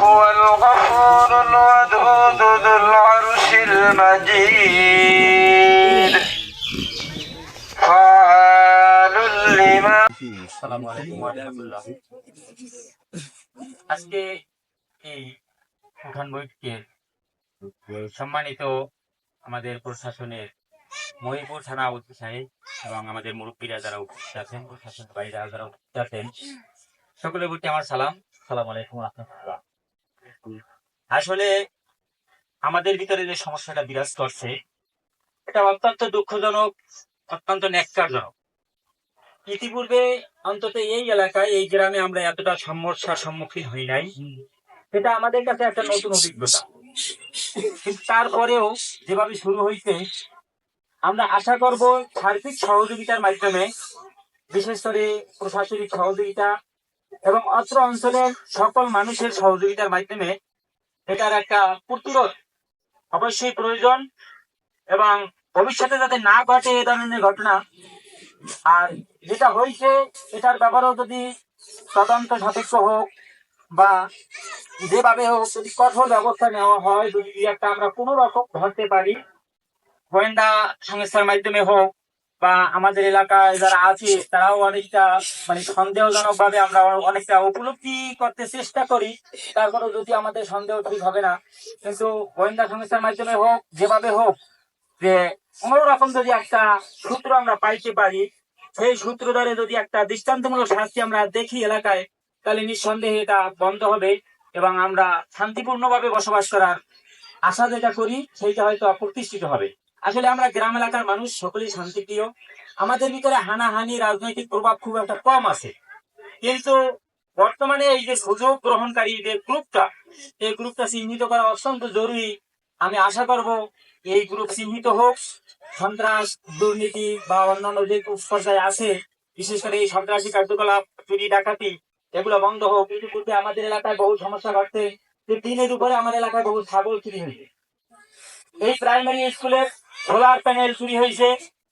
هو الغفور الودود ذو العرش المجيد فعال لما আসসালামু আলাইকুম ওয়া রাহমাতুল্লাহ। আজকে এই উঠান বৈঠকের সম্মানিত আমাদের প্রশাসনের মহিপুর থানা উপজেলা সাহেব এবং আমাদের মুরব্বীরা যারা উপস্থিত আছেন, প্রশাসনের বাইরে যারা উপস্থিত আছেন, সকলের প্রতি আমার সালাম। আসসালামু আলাইকুম ওয়া রাহমাতুল্লাহ। আসলে আমাদের ভিতরে যে সমস্যাটা বিরাজ করছে, এটা অত্যন্ত দুঃখজনক, অত্যন্ত ন্যক্কারজনক। ইতিপূর্বে অন্তত এই এলাকায়, এই গ্রামে আমরা এতটা সমস্যার সম্মুখীন হই নাই। এটা আমাদের কাছে একটা নতুন অভিজ্ঞতা। কিন্তু তারপরেও যেভাবে শুরু হয়েছে, আমরা আশা করব সার্বিক সহযোগিতার মাধ্যমে, বিশেষ করে প্রশাসনিক সহযোগিতা এবং অত্র অঞ্চলের সকল মানুষের সহযোগিতার মাধ্যমে এটার একটা প্রতিরোধ অবশ্যই প্রয়োজন এবং ভবিষ্যতে যাতে না ঘটে এ ধরনের ঘটনা। আর যেটা হয়েছে এটার ব্যাপারেও যদি তদন্ত সাপেক্ষ হোক বা যেভাবে হোক, যদি কঠোর ব্যবস্থা নেওয়া হয়, যদি একটা আমরা কোনো রকম ধরতে পারি, গোয়েন্দা সংস্থার মাধ্যমে হোক বা আমাদের এলাকায় যারা আছে তারাও অনেকটা সন্দেহজনক ভাবে আমরা অনেকটা উপলব্ধি করতে চেষ্টা করি, তারপরেও যদি আমাদের সন্দেহ ঠিক হবে না, কিন্তু গোয়েন্দা সংস্থার মাধ্যমে হোক যেভাবে হোক, যে কোন রকম যদি একটা সূত্র আমরা পাইতে পারি, সেই সূত্র ধরে যদি একটা দৃষ্টান্তমূলক শাস্তি আমরা দেখি এলাকায়, তাহলে নিঃসন্দেহে এটা বন্ধ হবে এবং আমরা শান্তিপূর্ণভাবে বসবাস করার আশা যেটা করি সেইটা হয়তো প্রতিষ্ঠিত হবে। আসলে আমরা গ্রাম এলাকার মানুষ সকলেই শান্তিপ্রিয়। আমাদের ভিতরে হানাহানি রাজনৈতিক প্রভাব খুব একটা কম আছে, কিন্তু বর্তমানে এই যে সুযোগ গ্রহণকারী যে গ্রুপটা, এই গ্রুপটা চিহ্নিত করা অত্যন্ত জরুরি। আমি আশা করব এই গ্রুপ চিহ্নিত হোক, সন্ত্রাস দুর্নীতি বা অন্যান্য যে পর্যায়ে আছে, বিশেষ করে এই সন্ত্রাসী কার্যকলাপ, চুরি ডাকাতি, এগুলো বন্ধ হোক। ইতিপূর্বে আমাদের এলাকায় বহু সমস্যা ঘটছে, যে দিনের উপরে আমার এলাকায় বহু ছাগল চুরি হয়েছে, এই প্রাইমারি স্কুলের সোলার প্যানেল চুরি হয়েছে,